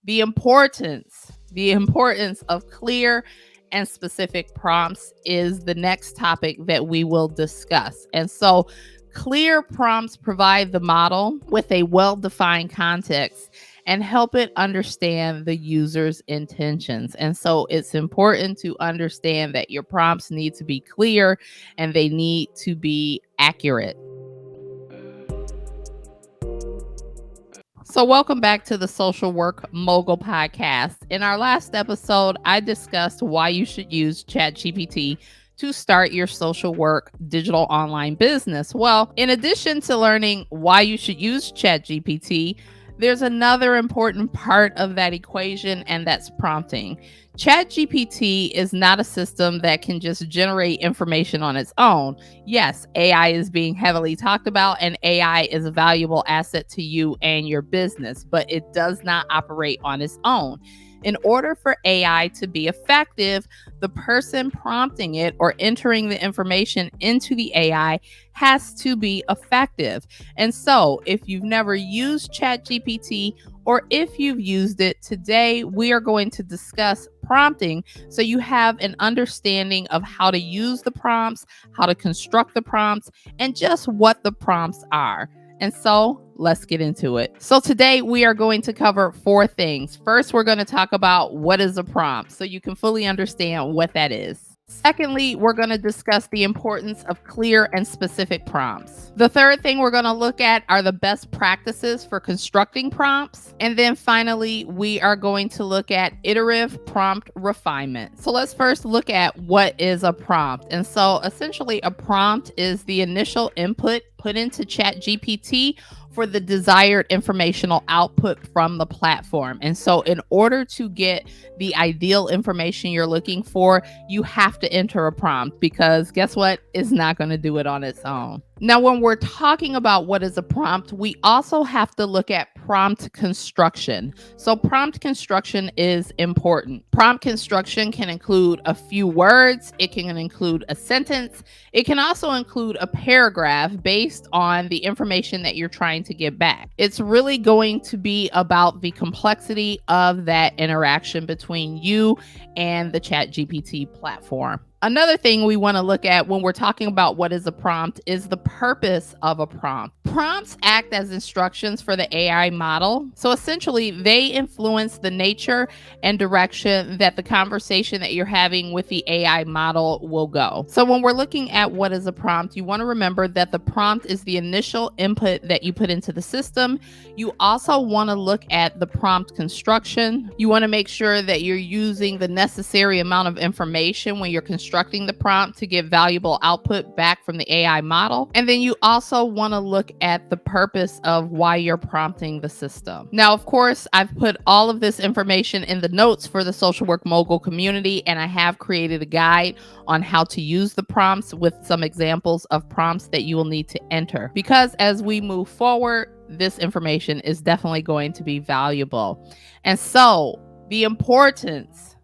The importance of clear and specific prompts is the next topic that we will discuss. And so clear prompts provide the model with a well-defined context and help it understand the user's intentions. And so it's important to understand that your prompts need to be clear and they need to be accurate. So, welcome back to the Social Work Mogul podcast. In our last episode, I discussed why you should use ChatGPT to start your social work digital online business. Well, in addition to learning why you should use ChatGPT, there's another important part of that equation, and that's prompting. ChatGPT is not a system that can just generate information on its own. Yes, AI is being heavily talked about, and AI is a valuable asset to you and your business, but it does not operate on its own. In order for AI to be effective, the person prompting it or entering the information into the AI has to be effective. And so, if you've never used ChatGPT or if you've used it, today we are going to discuss prompting so you have an understanding of how to use the prompts, how to construct the prompts, and just what the prompts are. And so let's get into it. So today we are going to cover 4 things. First, we're going to talk about what is a prompt so you can fully understand what that is. Secondly, we're going to discuss the importance of clear and specific prompts. The third thing we're going to look at are the best practices for constructing prompts. And then finally, we are going to look at iterative prompt refinement. So let's first look at what is a prompt. And so essentially, a prompt is the initial input put into ChatGPT for the desired informational output from the platform. And so in order to get the ideal information you're looking for, you have to enter a prompt, because guess what? It's not going to do it on its own. Now, when we're talking about what is a prompt, we also have to look at prompt construction. So prompt construction is important. Prompt construction can include a few words. It can include a sentence. It can also include a paragraph based on the information that you're trying to get back. It's really going to be about the complexity of that interaction between you and the ChatGPT platform. Another thing we want to look at when we're talking about what is a prompt is the purpose of a prompt. Prompts act as instructions for the AI model. So essentially, they influence the nature and direction that the conversation that you're having with the AI model will go. So when we're looking at what is a prompt, you want to remember that the prompt is the initial input that you put into the system. You also want to look at the prompt construction. You want to make sure that you're using the necessary amount of information when you're constructing the prompt to get valuable output back from the AI model. And then you also want to look at the purpose of why you're prompting the system. Now, of course, I've put all of this information in the notes for the Social Work Mogul community, and I have created a guide on how to use the prompts with some examples of prompts that you will need to enter. Because as we move forward, this information is definitely going to be valuable. And so the importance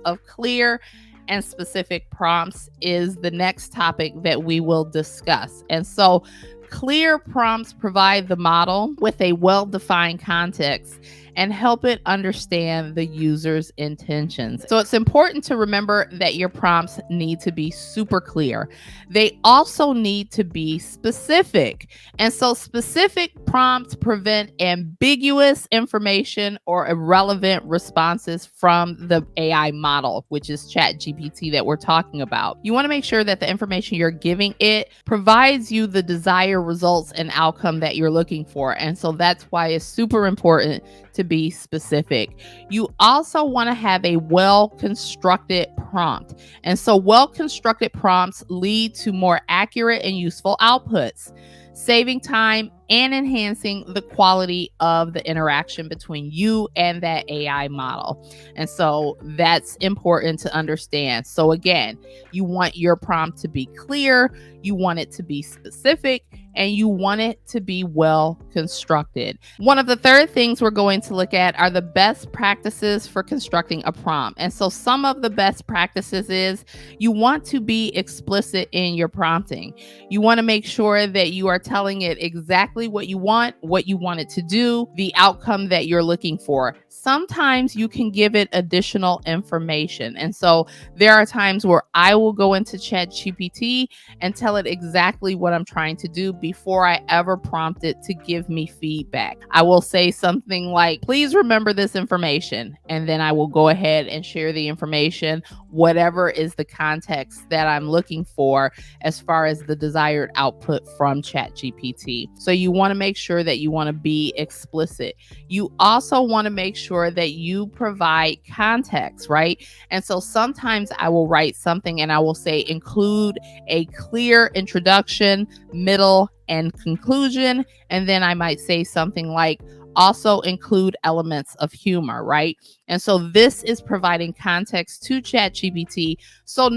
of clear and specific prompts is the next topic that we will discuss. And so clear prompts provide the model with a well-defined context and help it understand the user's intentions. So it's important to remember that your prompts need to be super clear. They also need to be specific. And so specific prompts prevent ambiguous information or irrelevant responses from the AI model, which is ChatGPT that we're talking about. You want to make sure that the information you're giving it provides you the desired results and outcome that you're looking for. And so that's why it's super important to be specific. You also want to have a well-constructed prompt. And so well-constructed prompts lead to more accurate and useful outputs, saving time and enhancing the quality of the interaction between you and that AI model. And so that's important to understand. So again, you want your prompt to be clear, you want it to be specific, and you want it to be well constructed. One of the third things we're going to look at are the best practices for constructing a prompt. And so some of the best practices is you want to be explicit in your prompting. You want to make sure that you are telling it exactly what you want it to do, the outcome that you're looking for. Sometimes you can give it additional information. And so there are times where I will go into ChatGPT and tell it exactly what I'm trying to do before I ever prompt it to give me feedback. I will say something like, please remember this information. And then I will go ahead and share the information, whatever is the context that I'm looking for as far as the desired output from ChatGPT. So you want to make sure that you want to be explicit. You also want to make sure that you provide context, right? And so sometimes I will write something and I will say, include a clear introduction, middle, and conclusion. And then I might say something like, also include elements of humor, right? And so this is providing context to ChatGPT so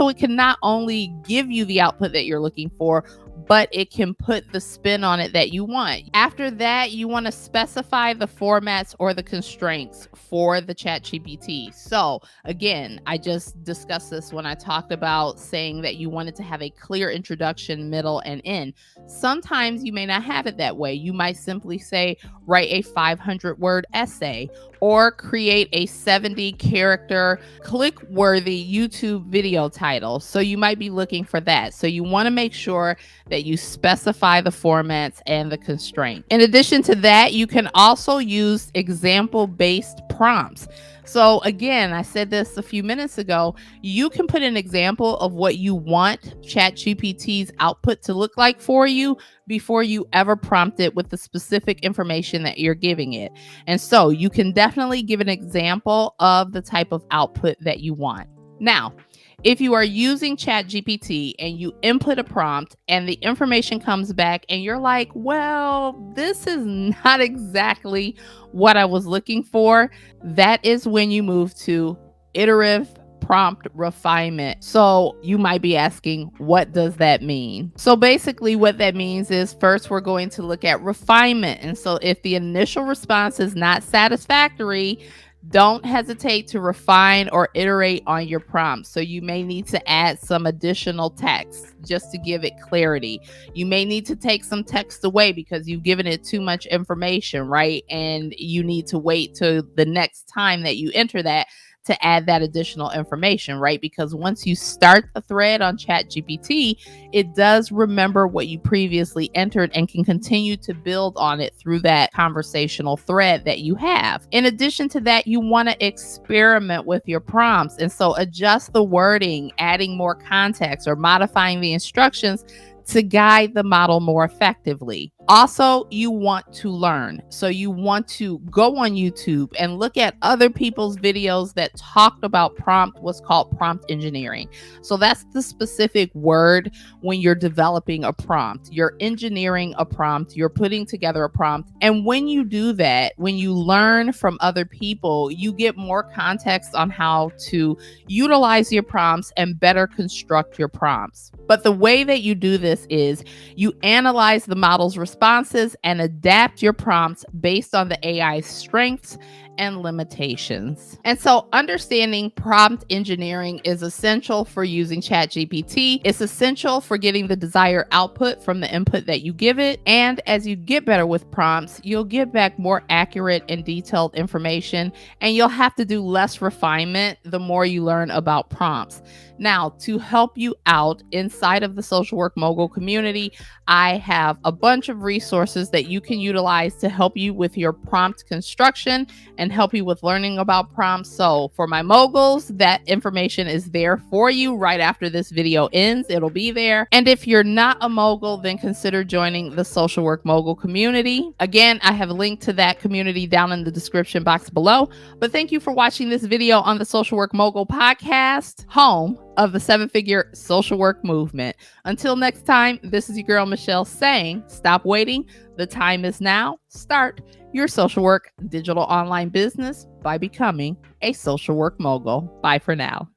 it can not only give you the output that you're looking for, but it can put the spin on it that you want. After that, you want to specify the formats or the constraints for the ChatGPT. So again, I just discussed this when I talked about saying that you wanted to have a clear introduction, middle, and end. Sometimes you may not have it that way. You might simply say, write a 500-word essay or create a 70-character click-worthy YouTube video title. So you might be looking for that. So you want to make sure that you specify the formats and the constraint. In addition to that, you can also use example-based prompts. So again, I said this a few minutes ago, you can put an example of what you want ChatGPT's output to look like for you before you ever prompt it with the specific information that you're giving it. And so you can definitely give an example of the type of output that you want. Now, if you are using ChatGPT and you input a prompt and the information comes back and you're like, well, this is not exactly what I was looking for, that is when you move to iterative prompt refinement. So you might be asking, what does that mean? So basically what that means is first we're going to look at refinement. And so if the initial response is not satisfactory, don't hesitate to refine or iterate on your prompt. So you may need to add some additional text just to give it clarity. You may need to take some text away because you've given it too much information, right? And you need to wait till the next time that you enter that to add that additional information, right? Because once you start a thread on ChatGPT, it does remember what you previously entered and can continue to build on it through that conversational thread that you have. In addition to that, you want to experiment with your prompts. And so adjust the wording, adding more context or modifying the instructions to guide the model more effectively. Also, you want to learn. So you want to go on YouTube and look at other people's videos that talked about what's called prompt engineering. So that's the specific word when you're developing a prompt. You're engineering a prompt, you're putting together a prompt. And when you do that, when you learn from other people, you get more context on how to utilize your prompts and better construct your prompts. But the way that you do this is you analyze the model's responses and adapt your prompts based on the AI's strengths and limitations. And so understanding prompt engineering is essential for using ChatGPT. It's essential for getting the desired output from the input that you give it. And as you get better with prompts, you'll get back more accurate and detailed information, and you'll have to do less refinement the more you learn about prompts. Now, to help you out inside of the Social Work Mogul community, I have a bunch of resources that you can utilize to help you with your prompt construction and help you with learning about prompts. So for my moguls, that information is there for you right after this video ends. It'll be there. And if you're not a mogul, then consider joining the Social Work Mogul community. Again, I have a link to that community down in the description box below. But thank you for watching this video on the Social Work Mogul podcast, home of the 7-figure social work movement. Until next time, this is your girl Michelle saying, stop waiting. The time is now. Start your social work digital online business by becoming a social work mogul. Bye for now.